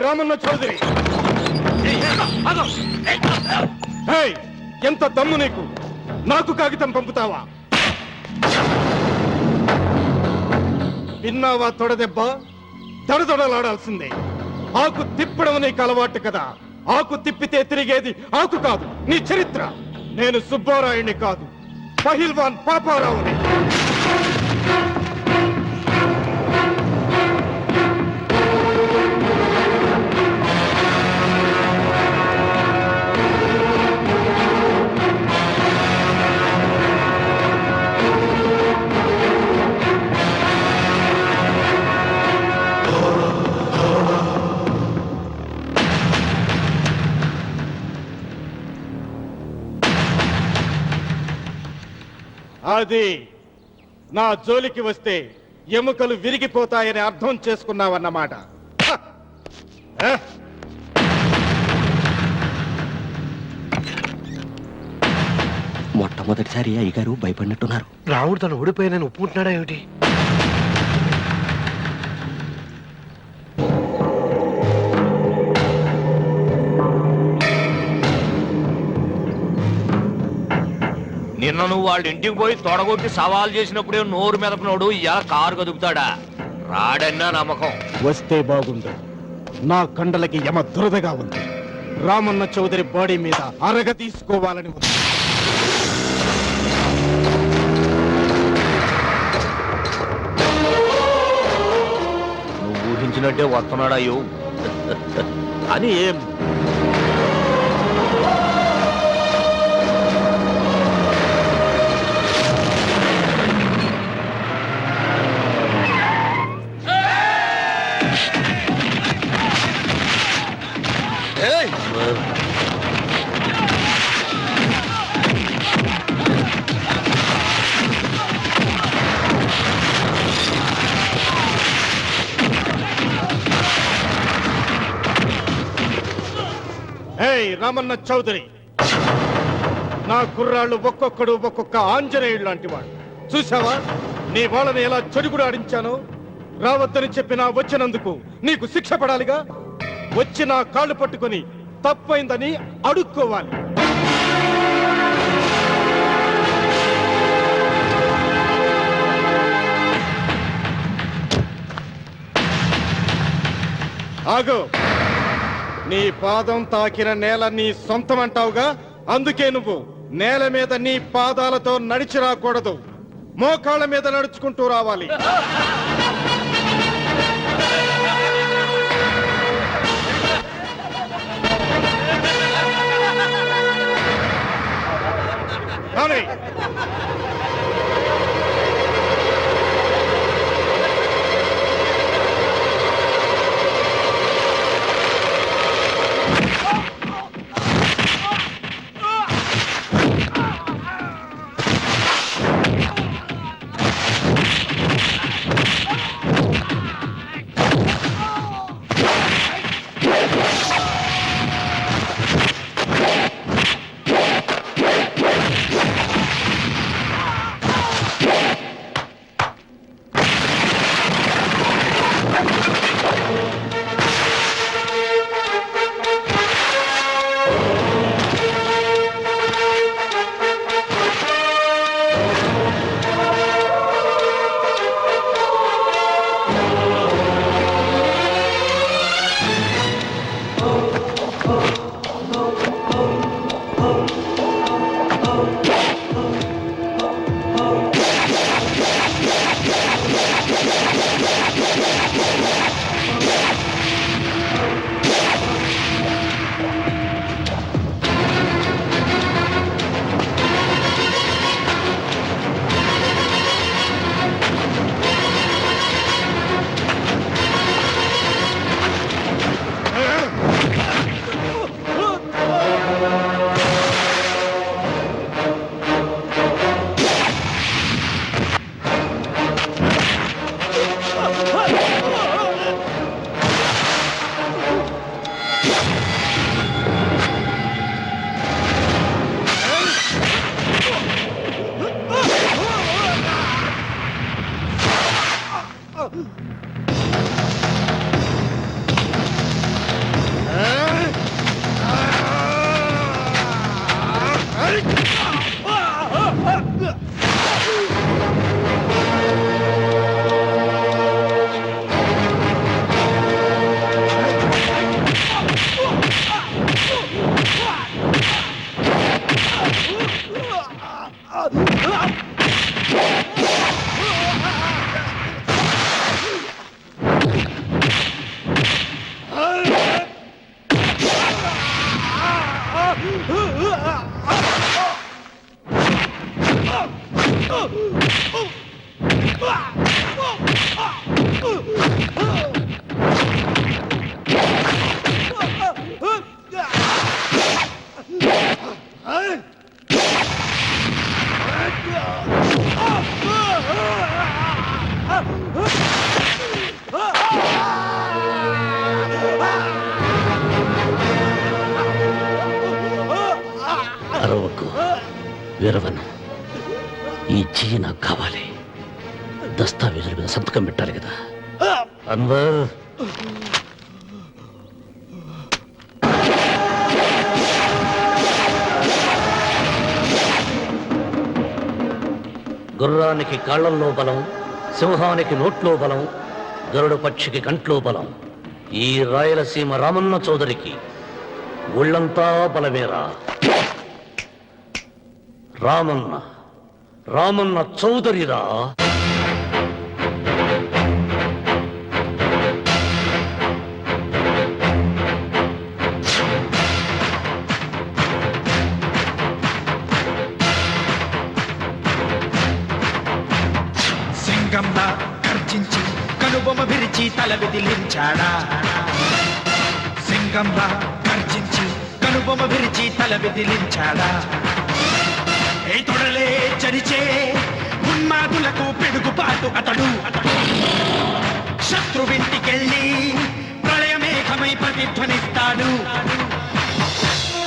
రామన్న చౌదరి, ఎంత దమ్ము నీకు? నాకు కాగితం పంపుతావా? విన్నావా తొడదెబ్బ? దడదొడలాడాల్సిందే. ఆకు తిప్పడం నీకు అలవాటు కదా. ఆకు తిప్పితే తిరిగేది ఆకు కాదు, నీ చరిత్ర. నేను సుబ్బారాయుణ్ణి కాదు, పహిల్వాన్ పాపారావుని. అది నా జోలికి వస్తే ఎముకలు విరిగిపోతాయని అర్థం చేసుకున్నావన్నమాట. మొట్టమొదటిసారి అయ్యగారు భయపడినట్టున్నారు. రాముడు తను ఓడిపోయానని ఒప్పుకుంటున్నాడా ఏమిటి? నిన్న నువ్వు వాళ్ళ ఇంటికి పోయి తొడగొట్టి సవాల్ చేసినప్పుడే నోరు మెదపనోడు ఇలా కారు కదుపుతాడా? రాడన్నా నమ్మకం. వస్తే బాగుండు. నా కండలకి యమ దురదగా ఉంది. రామన్న చౌదరి బాడీ మీద అరగ తీసుకోవాలని ఉంది. నువ్వు ఊహించినట్టే వస్తున్నాడయ్యో అని. ఏం రామన్న చౌదరి, నా కుర్రాళ్ళు ఒక్కొక్కడు ఒక్కొక్క ఆంజనేయుడు లాంటి వాడు. చూసావా నీ వాళ్ళని ఎలా చెడుగుడు ఆడించానో? రావద్దని చెప్పినా వచ్చినందుకు నీకు శిక్ష పడాలిగా. వచ్చి నా కాళ్ళు పట్టుకొని తప్పైందని అడుక్కోవాలి. ఆగు. నీ పాదం తాకిన నేల నీ సొంతం అంటావుగా, అందుకే నువ్వు నేల మీద నీ పాదాలతో నడిచి రాకూడదు, మోకాళ్ళ మీద నడుచుకుంటూ రావాలి. కానీ విరవను. ఈ చెయ్యి నాకు కావాలి. దస్తావేజుల మీద సంతకం పెట్టాలి కదా. అన్వర్, గుర్రానికి కాళ్లల్లో బలం, సింహానికి నోట్లో బలం, గరుడ పక్షికి కంట్లో బలం. ఈ రాయలసీమ రామన్న చౌదరికి ఒళ్ళంతా బలమేరా. రామన్న రామన్న చౌదరిరా. సింగంలా గర్జించి కనుబొమ్మ విరిచి తల విదిలించాడా. సింగంలా గర్జించి కనుబొమ్మ విరిచి తల విదిలించాడా. ఏ తొడలే చరిచే ఉన్మాదులకు పిడుగుపాటు అతడు. శత్రువింటికెళ్ళి ప్రళయమేఘమై ప్రతిధ్వనిస్తాడు.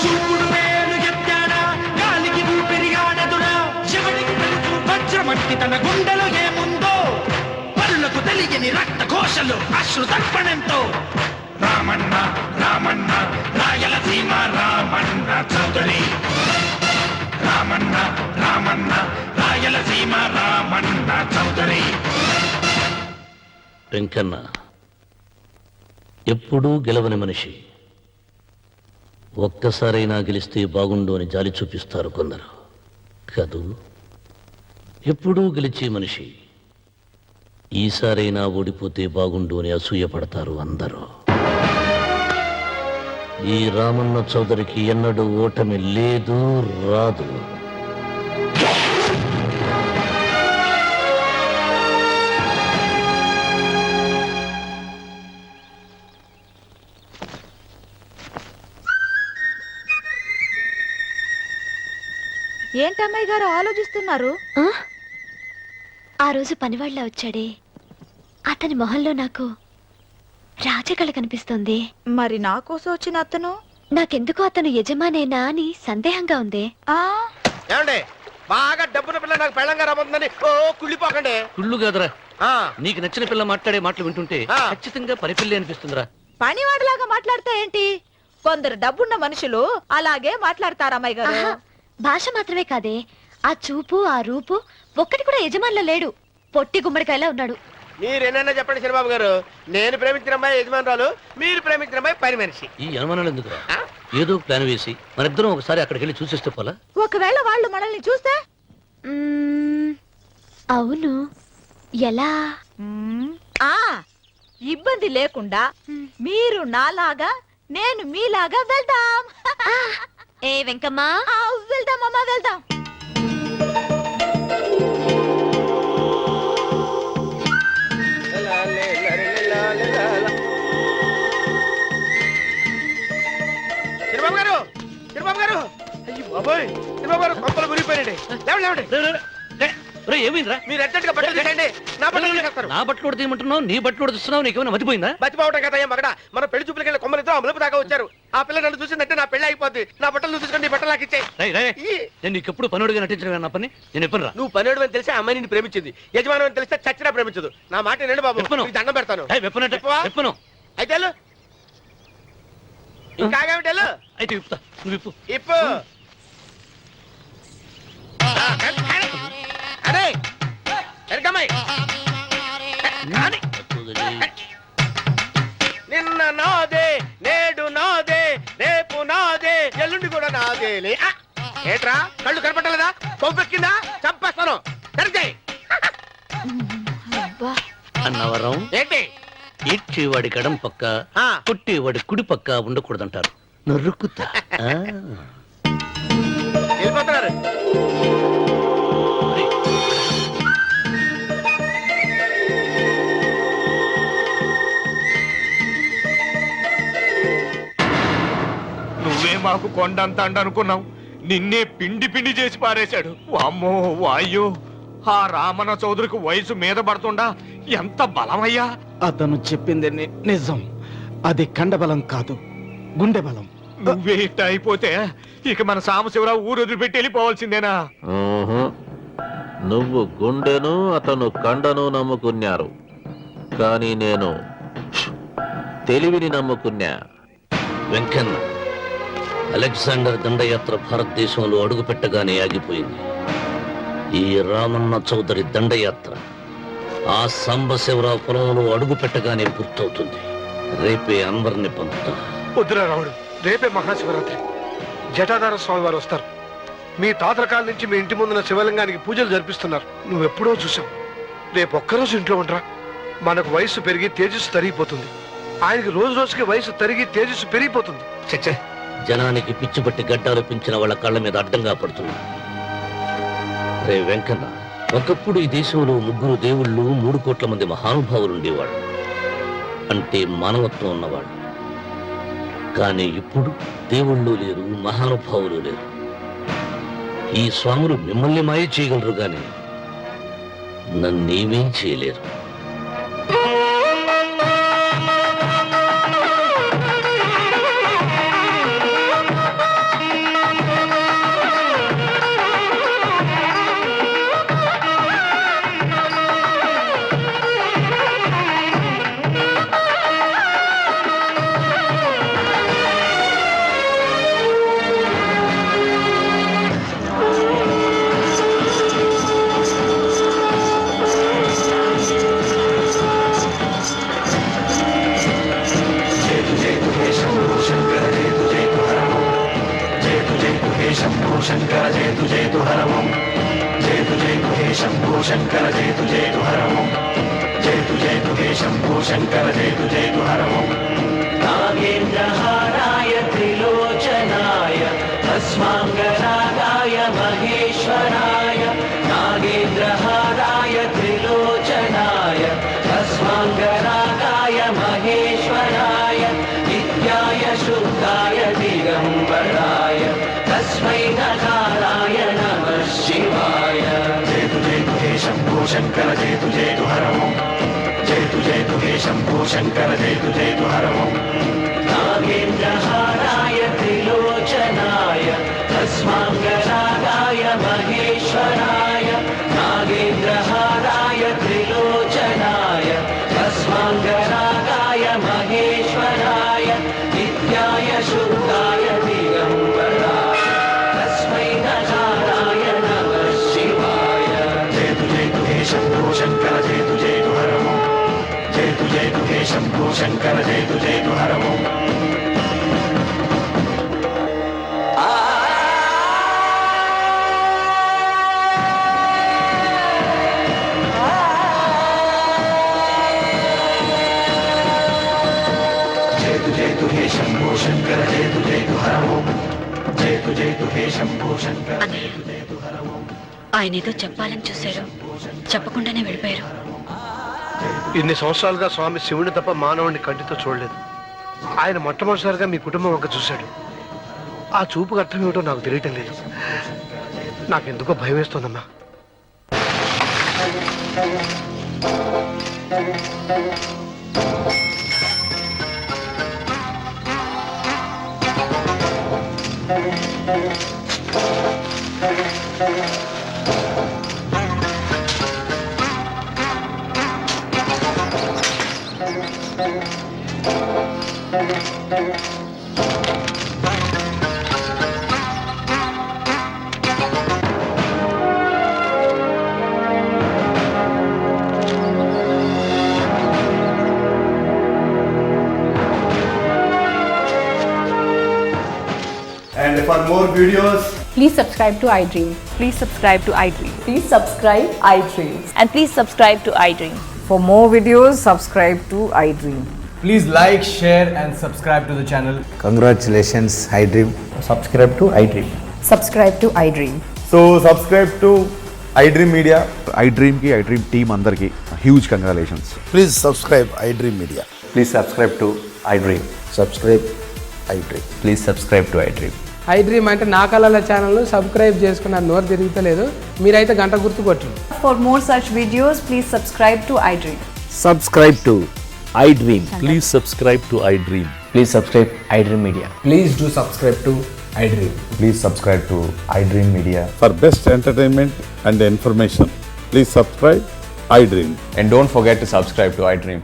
చూపుడు వేలు ఎత్తాడా, గాలికి ఊపిరిగాడదురా. శివుడికి తెలుసు వజ్రమట్టి తన గుండెలో ఏముందో. పరులకు తెలియని రక్త ఘోషలు అశ్రు తర్పణంతో. రామన్న రామన్న రాయలసీమ రామన్న చౌదరి. రామన్న రామన్న రాయలసీమ రామన్న చౌదరి. వెంకన్న ఎప్పుడూ గెలవని మనిషి. ఒక్కసారైనా గెలిస్తే బాగుండు అని జాలి చూపిస్తారు కొందరు కదూ. ఎప్పుడూ గెలిచే మనిషి ఈసారైనా ఓడిపోతే బాగుండు అని అసూయపడతారు అందరూ. ఈ రామన్న చౌదరికి ఎన్నడూ ఓటమి లేదు, రాదు. ఏంటమ్మాయి గారు ఆలోచిస్తున్నారు? ఆ రోజు పనివాళ్ళ వచ్చాడే, అతని మొహంలో నాకు రాజకళ కనిపిస్తుంది. మరి నా కోసం వచ్చిన అతను? నాకెందుకో అతను యజమానేనా అని సందేహంగా ఉంది. ఏమండి, బాగా డబ్బున పిల్ల నాకు పెళ్ళంగా రాబోతుందని ఓ కుళ్ళిపోకండి. కుళ్ళు కాదురా, నీకు నచ్చిన పిల్ల మాట్లాడే మాటలు వింటుంటే ఖచ్చితంగా పరిపిల్లి అనిపిస్తుందిరా. పనివాడిలాగా మాట్లాడతా ఏంటి? కొందరు డబ్బున్న మనుషులు అలాగే మాట్లాడతారు అమ్మాయి గారు. ఆహా, భాష మాత్రమే కాదే, ఆ చూపు ఆ రూపు ఒక్కటి కూడా యజమానిలో లేడు. పొట్టి గుమ్మడికాయలా ఉన్నాడు. మీరేనన్నా చెప్పండి చంద్రబాబు గారు, నేను ప్రేమించిన అమ్మాయి యజమానురాలు, మీరు ప్రేమించిన అమ్మాయి పని మనిషి. ఈ అనుమానాలు ఎందుకురా? ఏదో ప్లాన్ వేసి మనిద్దరం ఒకసారి అక్కడికి వెళ్ళి చూసేస్తే పోలా? ఒకవేళ వాళ్ళు మనల్ని చూస్తే? అవును, ఎలా? ఇబ్బంది లేకుండా మీరు నాలాగా నేను మీలాగా వెళ్దాం. ఏ వెంకమ్మా, వెళ్దాం అమ్మా, వెళ్దాం. చంద్రబాబు గారు, చంద్రబాబు గారు, అయ్యో బాబోయ్, చంద్రబాబు గారు కొంపలు మురిగిపోయారండి. లేవండి. ఏమైందిరా? మీరు ఎట్టగా బట్టలు తీసేయండి, నా బట్టలు తీసేస్తారు. నా బట్టలు కూడా తీయమంటున్నావు, నీ బట్టలు కూడా తీస్తున్నావు. నీకేమైనా మతిపోయిందా? బతిపోవటం కదా ఏం మగడ. మన పెళ్లి చూపులకి వెళ్ళి కొమ్మలితో అమలుపు దాకా వచ్చారు. ఆ పిల్ల నన్ను చూసిందంటే నా పెళ్లి అయిపోద్ది. నా బట్టలు తీసుకోండి, బట్టలు నాకు ఇచ్చేయి. నేను నీకు ఎప్పుడు పనుడిగా నటించడం నా పని. నేను ఎప్పుడు రా? నువ్వు పనివాడు అని తెలిసి అమ్మాయి నిన్ను ప్రేమించింది, యజమాని అని తెలిస్తే చచ్చినా ప్రేమించదు. నా మాట వినండి బాబు, చెప్పను. నీకు దండం పెడతాను. చెప్పను. అయితే వెళ్ళు. ఇంకా ఆగామిటి వెళ్ళు. అయితే విప్పుతా, నువ్వు విప్పు. ఇప్పు. అరే ఎరకమ్మాయి, నిన్న నాదే, నేడు నాదే, రేపు నాదే, ఎల్లుండి కూడా నాదేలే. ఏట్రా కళ్ళు కనపట్టలేదా? కొంపెక్కిందా? చంపేస్తాను. సరిగ్గా అన్నవరం ఏంటి? ఏడ్చేవాడి గడం పక్క, కొట్టేవాడి కుడి పక్క ఉండకూడదంటారు. నరుక్కుతా. వెళ్ళిపోతున్నారు. నువ్వే మాకు కొండంత అనుకున్నావు, నిన్నే పిండి పిండి చేసి పారేశాడు. వామ్మో వాయ్యో, ఆ రామన్న చౌదరికి వయసు మీద పడుతుండా ఎంత బలమయ్యా. అతను చెప్పింది నిజం. అది కండబలం కాదు, గుండె బలం. నువ్వే ఇట్ట అయిపోతే ఇక మన సాంబశివరావు ఊరు వదిలిపెట్టి వెళ్ళిపోవాల్సిందేనా? నువ్వు గుండెను అతను కండను నమ్ముకున్నారు, కానీ నేను తెలివిని నమ్ముకున్నా. వెంకన్న, అలెగ్జాండర్ దండయాత్ర భారతదేశంలో అడుగుపెట్టగానే ఆగిపోయింది. ఈ రామన్న చౌదరి దండయాత్ర ఆ సాంబశివరావు పొలంలో అడుగు పెట్టగానే పూర్తవుతుంది. రేపే అందరిని పంపుతా. వద్దురా రాముడు, రేపే మహాశివరాత్రి. జటాధార స్వామి వారు వస్తారు. మీ తాతల కాలం నుంచి మీ ఇంటి ముందున్న శివలింగానికి పూజలు జరిపిస్తున్నారు. నువ్వెప్పుడో చూసావు. రేపు ఒక్కరోజు ఇంట్లో ఉండరా. మనకు వయసు పెరిగి తేజస్సు తరిగిపోతుంది. ఆయనకి రోజు రోజుకి వయసు తరిగి తేజస్సు పెరిగిపోతుంది. చచ్చే, జనానికి పిచ్చి పట్టి గడ్డాలు పెంచిన వాళ్ళ కళ్ళ మీద అడ్డంగా పడుతున్నా. రే వెంకన్న, ఒకప్పుడు ఈ దేశంలో 3 దేవుళ్ళు 3 కోట్ల మంది మహానుభావులు ఉండేవాడు, అంటే మానవత్వం ఉన్నవాడు. కానీ ఇప్పుడు దేవుళ్ళు లేరు, మహానుభావులు లేరు. ఈ స్వాములు మిమ్మల్ని మాయ చేయగలరు, గాని నన్నేమేం చేయలేరు. నాగేంద్రహారాయ త్రిలోచనాయ తస్మాంగరాగాయ మహేశ్వరాయ నాగేంద్రహారాయ త్రిలోచనాయ తస్మాంగరాగాయ మహేశ్వరాయ నిత్యాయ శుద్ధాయ దిగంబరాయ తస్మై నకారాయ నమః శివాయ జయతు జయతు హే శంభో శంకర జయతు జయతు హరమో జయతు జయతు హే శంభో శంకర జయతు జయతు హరమో నాగేంద్రహారాయ త్రిలోచనాయ తస్మాంగరాగాయ మహేశ్వరాయ నాగేంద్రహారాయ త్రిలోచనాయ తస్మాంగరాగాయ మహేశ్వరాయ నిత్యాయ శుద్ధాయ దిగంబరాయ తస్మై నకారాయ నమః శివాయ జయతు జయతు హే శంభో శంకర జయతు జయతు హరమో జయతు జయతు హే శంభో శంకర జయతు జయతు హరమో జయతు జయతు హే శంభో శంకర జయతు జయతు హరమో జయతు జయతు హే శంభో శంకర జయతు జయతు హరమో. ఆయన ఏదో చెప్పాలని చూశారు, చెప్పకుండానే వెళ్ళిపోయారు. ఇన్ని సంవత్సరాలుగా స్వామి శివుని తప్ప మానవుడిని కంటితో చూడలేదు. ఆయన మొట్టమొదటిసారిగా మీ కుటుంబం వంక చూశాడు. ఆ చూపుకు అర్థం ఏమిటో నాకు తెలియటం లేదు. నాకెందుకో భయం వేస్తోందమ్మా. And for more videos, please subscribe to iDream. Please subscribe to iDream. Please subscribe iDream. And please subscribe to iDream. For more videos, subscribe to iDream. please like, share and subscribe to the channel. Congratulations, iDream. Subscribe to iDream. Subscribe to iDream. So subscribe to iDream Media. iDream ki iDream team andar ki huge congratulations. Please subscribe iDream Media. Please subscribe to iDream. Subscribe iDream. Please subscribe to iDream. iDream అంటే నా కళల channel subscribe చేసుకున్న నోరు తిరుగుతలేదు. మీరైతే గంట గుర్తు కొట్టండి. For more such videos, please subscribe to iDream. Subscribe to iDream. Please subscribe to iDream. Please subscribe iDream Media. Please do subscribe to iDream. Please subscribe to iDream Media. For best entertainment and information, please subscribe iDream. And don't forget to subscribe to iDream.